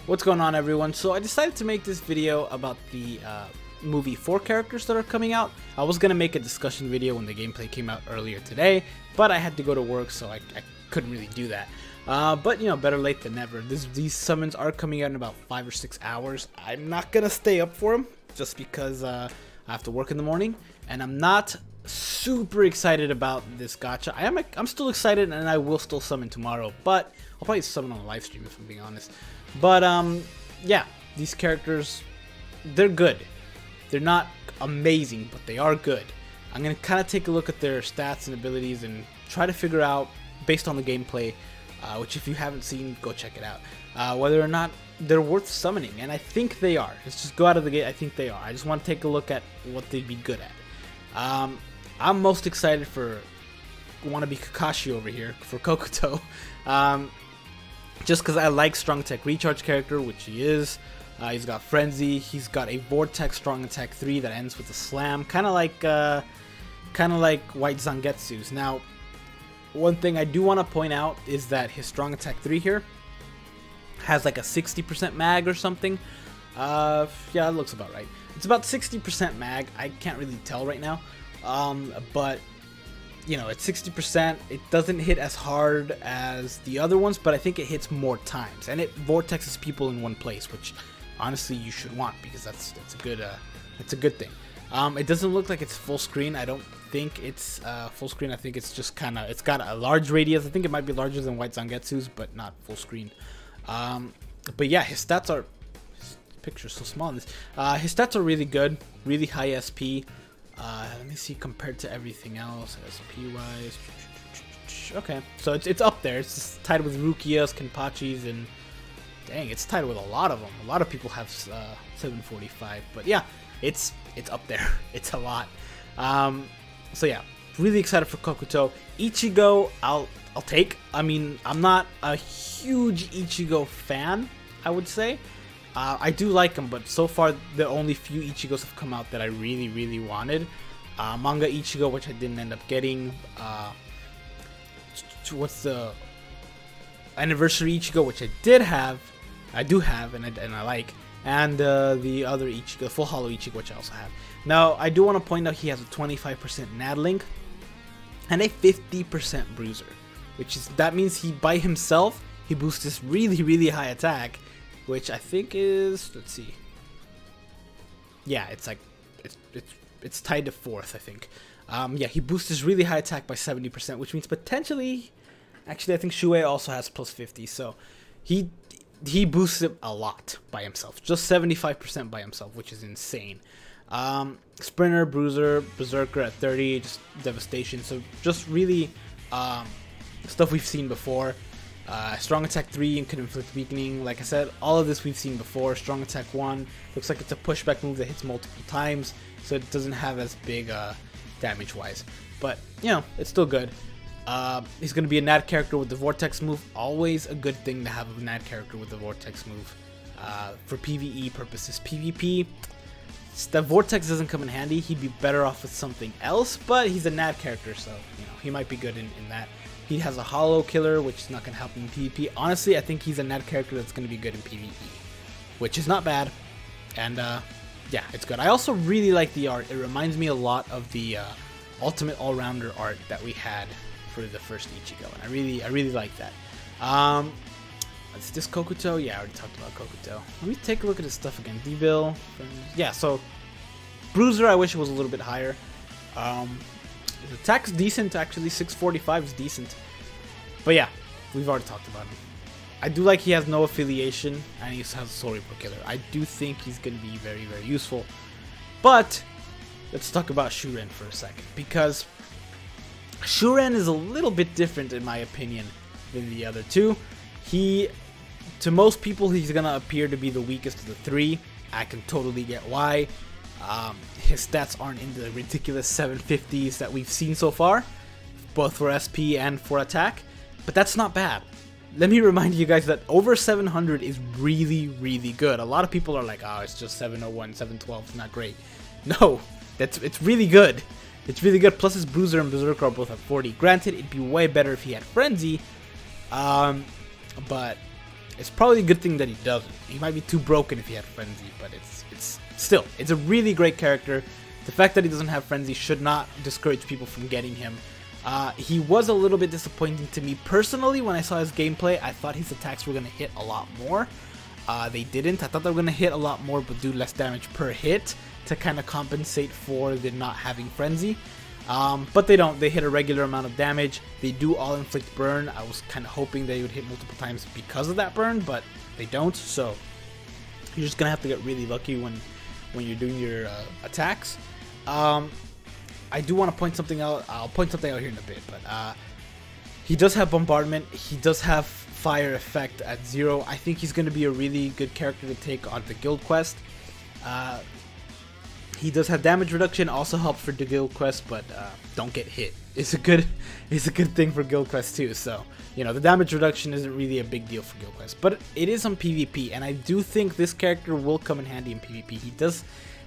What's going on, everyone? So I decided to make this video about the movie 4 characters that are coming out. I was going to make a discussion video when the gameplay came out earlier today, but I had to go to work, so I couldn't really do that. But, you know, better late than never. These summons are coming out in about 5 or 6 hours. I'm not going to stay up for them, just because I have to work in the morning, and I'm not super excited about this gacha. I'm still excited, and I will still summon tomorrow, but I'll probably summon on a live stream if I'm being honest. But yeah, these characters, they're good. They're not amazing, but they are good. I'm gonna kind of take a look at their stats and abilities and try to figure out, based on the gameplay, which if you haven't seen, go check it out, whether or not they're worth summoning. And I think they are. Let's just go out of the gate. I think they are. I just want to take a look at what they'd be good at. I'm most excited for wannabe Kakashi over here, for Kokuto. Just because I like Strong Attack Recharge character, which he is. He's got Frenzy. He's got a Vortex Strong Attack 3 that ends with a Slam, kind of like White Zangetsu's. Now, one thing I do want to point out is that his Strong Attack 3 here has like a 60% mag or something. Yeah, it looks about right. It's about 60% mag. I can't really tell right now, but you know, at 60%, it doesn't hit as hard as the other ones, but I think it hits more times, and it vortexes people in one place, which honestly you should want, because that's a good thing. It doesn't look like it's full screen. I don't think it's full screen. I think it's just it's got a large radius. I think it might be larger than White Zangetsu's, but not full screen. But yeah, his stats are, his picture's so small in this. His stats are really good, really high SP. Let me see, compared to everything else, SP wise. Okay, so it's up there. It's just tied with Rukia's, Kenpachi's, and dang, it's tied with a lot of them. A lot of people have 745, but yeah, it's up there. It's a lot. So yeah, really excited for Kokuto. Ichigo, I'll take. I mean, I'm not a huge Ichigo fan, I would say. I do like him, but so far the only few Ichigos have come out that I really wanted. Manga Ichigo, which I didn't end up getting. What's the Anniversary Ichigo, which I do have, and I like. And the other Ichigo, Full Hollow Ichigo, which I also have. Now, I do want to point out he has a 25% Nadlink and a 50% Bruiser, that means he by himself he boosts this really high attack, which I think is, let's see, yeah, it's like it's tied to 4th, I think. Yeah, he boosts his really high attack by 70%, which means potentially, actually I think Shuei also has plus 50, so he boosts it a lot by himself, just 75% by himself, which is insane. Sprinter, Bruiser, Berserker at 30, just devastation. So just really stuff we've seen before. Strong Attack 3 and can inflict weakening. Like I said, all of this we've seen before. Strong Attack 1 looks like it's a pushback move that hits multiple times, so it doesn't have as big damage wise, but you know, it's still good. He's going to be a NAD character with the Vortex move. Always a good thing to have a NAD character with the Vortex move for PvE purposes. PvP, the Vortex doesn't come in handy. He'd be better off with something else, but he's a NAD character, so you know, he might be good in that. He has a Hollow Killer, which is not going to help him in PvP. Honestly, I think he's a NAD character that's going to be good in PvE, which is not bad. And yeah, it's good. I also really like the art. It reminds me a lot of the Ultimate All-Rounder art that we had for the first Ichigo, and I really like that. Is this Kokuto? Yeah, I already talked about Kokuto. Let me take a look at his stuff again. D-Bill. Yeah, so Bruiser, I wish it was a little bit higher. His attack's decent, actually. 645 is decent. But yeah, we've already talked about him. I do like he has no affiliation, and he has a Soul Reaper Killer. I do think he's going to be very useful. But let's talk about Shuren for a second, because Shuren is a little bit different, in my opinion, than the other two. To most people, he's going to appear to be the weakest of the 3. I can totally get why. His stats aren't in the ridiculous 750s that we've seen so far, both for SP and for attack, but that's not bad. Let me remind you guys that over 700 is really good. A lot of people are like, oh, it's just 701, 712, it's not great. No, it's really good. It's really good. Plus his Bruiser and Berserker are both at 40. Granted, it'd be way better if he had Frenzy, but it's probably a good thing that he doesn't. He might be too broken if he had Frenzy, but it's a really great character. The fact that he doesn't have Frenzy should not discourage people from getting him. He was a little bit disappointing to me personally when I saw his gameplay. I thought his attacks were going to hit a lot more. They didn't. I thought they were going to hit a lot more but do less damage per hit to kind of compensate for the not having Frenzy. But they don't. They hit a regular amount of damage. They do all inflict burn. I was kind of hoping they would hit multiple times because of that burn, but they don't. So you're just going to have to get really lucky when you're doing your attacks. I do want to point something out. I'll point something out here in a bit, but he does have Bombardment. He does have Fire Effect at 0. I think he's going to be a really good character to take on the Guild Quest. He does have damage reduction, also helps for the Guild Quest, but don't get hit. It's a good thing for Guild Quest too. So you know the damage reduction isn't really a big deal for Guild Quest, but it is on PvP, and I do think this character will come in handy in PvP.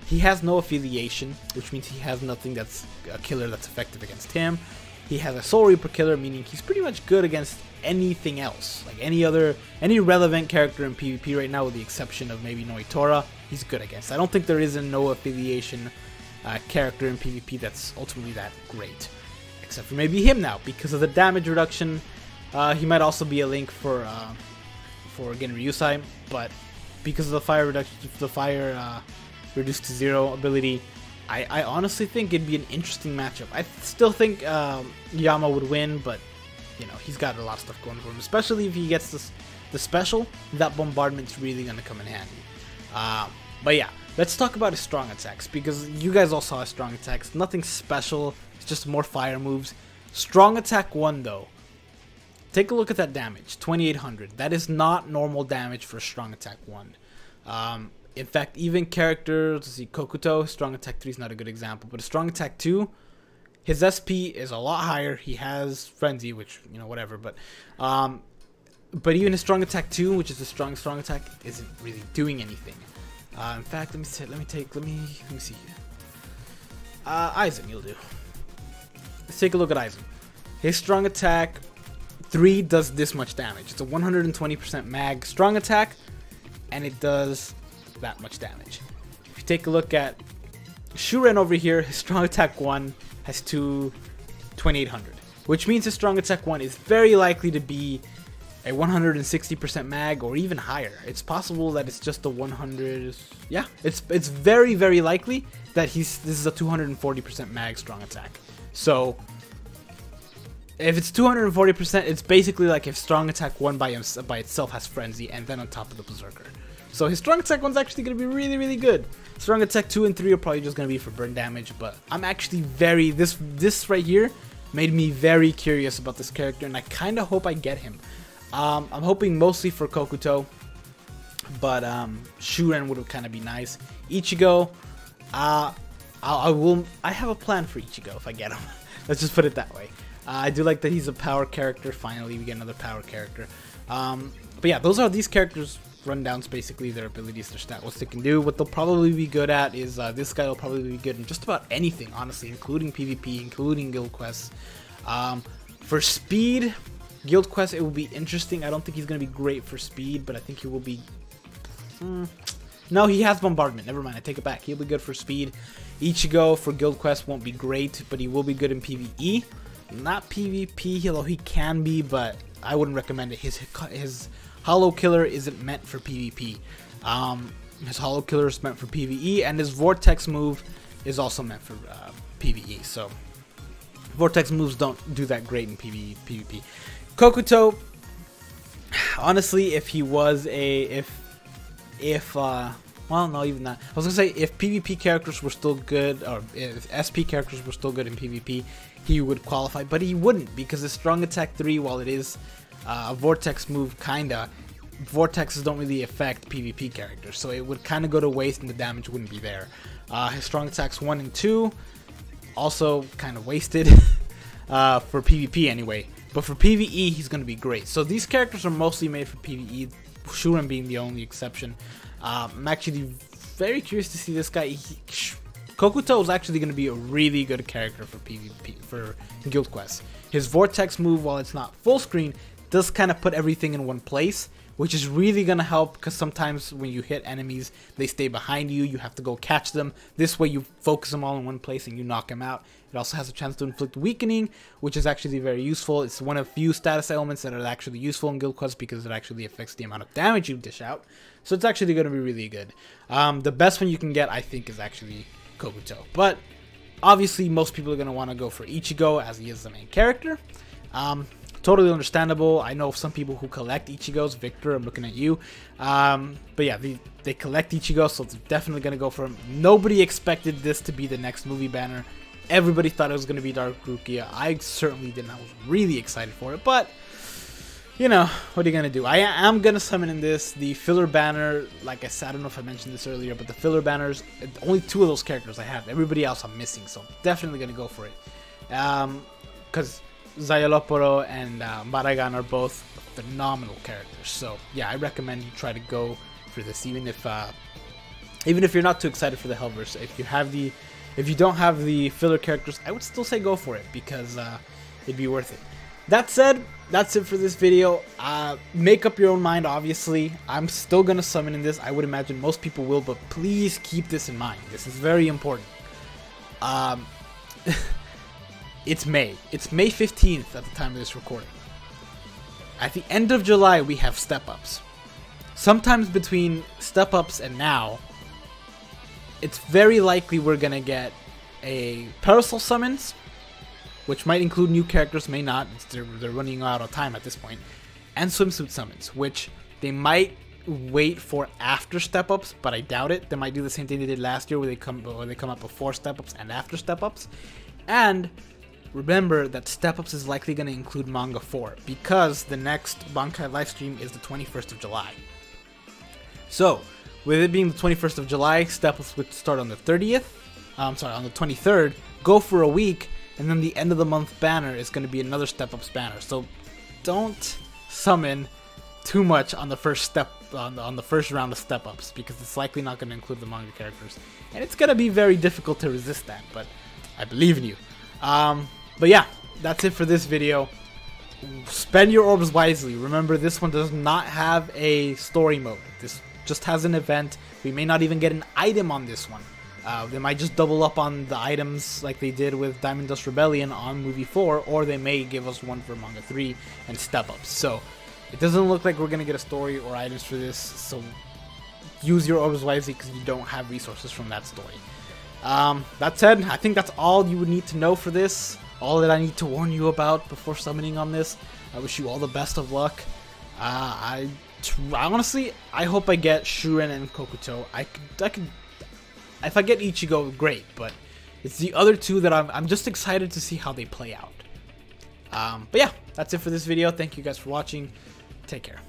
He has no affiliation, which means he has nothing that's a killer that's effective against him. He has a Soul Reaper killer, meaning he's pretty much good against anything else. Like any relevant character in PvP right now, with the exception of maybe Noitora, he's good against. I don't think there is a no affiliation character in PvP that's ultimately that great. Except for maybe him now, because of the damage reduction. He might also be a link for again Ryusai, but because of the fire reduction, reduced to 0 ability, I honestly think it'd be an interesting matchup. I still think Yama would win, but you know he's got a lot of stuff going for him, especially if he gets the special. That Bombardment's really gonna come in handy. But yeah, let's talk about his strong attacks, because you guys all saw his strong attacks. Nothing special, it's just more fire moves. Strong attack 1 though. Take a look at that damage, 2800. That is not normal damage for strong attack 1. In fact, even characters, let's see, Kokuto, strong attack 3 is not a good example, but a strong attack 2, his SP is a lot higher. He has Frenzy, which, you know, whatever, but even his strong attack 2, which is the strong attack, isn't really doing anything. In fact, let me see. Aizen, you'll do. Let's take a look at Aizen. His strong attack 3 does this much damage. It's a 120% mag strong attack, and it does that much damage. If you take a look at Shuren over here, his strong attack 1 has 2800, which means his strong attack 1 is very likely to be a 160% mag or even higher. It's possible that it's just a 100. Yeah, it's very, very likely that this is a 240% mag strong attack. So if it's 240%, it's basically like if strong attack 1 by itself has Frenzy and then on top of the Berserker. So his strong attack 1's actually going to be really, really good. Strong attack 2 and 3 are probably just going to be for burn damage, but I'm actually this right here made me very curious about this character, and I kind of hope I get him. I'm hoping mostly for Kokuto, but Shuren would kind of be nice. Ichigo, I have a plan for Ichigo if I get him. Let's just put it that way. I do like that he's a power character. Finally, we get another power character. But yeah, those are these characters' rundowns, basically their abilities, their stat, what they can do. What they'll probably be good at is this guy will probably be good in just about anything, honestly, including PvP, including Guild Quests. For speed, Guild Quest, it will be interesting. I don't think he's going to be great for speed, but I think he will be... No, he has Bombardment. Never mind, I take it back. He'll be good for speed. Ichigo for Guild Quest won't be great, but he will be good in PvE. Not PvP, although he can be, but I wouldn't recommend it. His Hollow Killer isn't meant for PvP. His Hollow Killer is meant for PvE, and his Vortex move is also meant for PvE. So Vortex moves don't do that great in PvP. Kokuto, honestly, if he was well, no, even that. I was gonna say if PvP characters were still good, or if SP characters were still good in PvP, he would qualify, but he wouldn't, because his strong attack 3, while it is a Vortex move, kinda, Vortexes don't really affect PvP characters, so it would kind of go to waste and the damage wouldn't be there. His strong attacks 1 and 2, also kind of wasted for PvP anyway, but for PvE he's going to be great. So these characters are mostly made for PvE, Shuren being the only exception. I'm actually very curious to see this guy. Kokuto is actually going to be a really good character for PvP, for Guild Quest. His Vortex move, while it's not full screen, does kind of put everything in one place, which is really going to help because sometimes when you hit enemies, they stay behind you. You have to go catch them. This way you focus them all in one place and you knock them out. It also has a chance to inflict weakening, which is actually very useful. It's one of few status elements that are actually useful in Guild Quest because it actually affects the amount of damage you dish out. So it's actually going to be really good. The best one you can get, I think, is actually Kokuto. But obviously, most people are going to want to go for Ichigo as he is the main character. Totally understandable. I know some people who collect Ichigos. Victor, I'm looking at you. But yeah, they collect Ichigo, so they're definitely going to go for him. Nobody expected this to be the next movie banner. Everybody thought it was going to be Dark Rukia. I certainly didn't. I was really excited for it, but you know, what are you going to do? I am going to summon in this. The filler banner, like I said, I don't know if I mentioned this earlier, but the filler banners, only 2 of those characters I have. Everybody else I'm missing, so definitely going to go for it. Because Zayaloporo and Baragan are both phenomenal characters. So yeah, I recommend you try to go for this, even if you're not too excited for the Hellverse. If you don't have the filler characters, I would still say go for it because it'd be worth it. That said, that's it for this video. Make up your own mind, obviously. I'm still gonna summon in this. I would imagine most people will, but please keep this in mind. This is very important. It's May. It's May 15th at the time of this recording. At the end of July, we have step-ups. Sometimes between step-ups and now, it's very likely we're going to get a Parasol summons, which might include new characters, may not. They're running out of time at this point. And swimsuit summons, which they might wait for after step-ups, but I doubt it. They might do the same thing they did last year where they come up before step-ups and after step-ups. And remember that step-ups is likely going to include Manga 4 because the next Bankai livestream is the 21st of July. So, with it being the 21st of July, step-ups would start on the 30th. On the 23rd. Go for a week, and then the end of the month banner is going to be another step-ups banner. So, don't summon too much on the first step on the first round of step-ups because it's likely not going to include the manga characters, and it's going to be very difficult to resist that. But I believe in you. But yeah, that's it for this video. Spend your orbs wisely. Remember, this one does not have a story mode. This just has an event. We may not even get an item on this one. They might just double up on the items like they did with Diamond Dust Rebellion on Movie 4, or they may give us one for Manga 3 and step-ups. So, it doesn't look like we're going to get a story or items for this, so use your orbs wisely because you don't have resources from that story. That said, I think that's all you would need to know for this. All that I need to warn you about before summoning on this. I wish you all the best of luck. Honestly, I hope I get Shuren and Kokuto. I could, if I get Ichigo, great, but it's the other 2 that I'm just excited to see how they play out. But yeah, that's it for this video. Thank you guys for watching. Take care.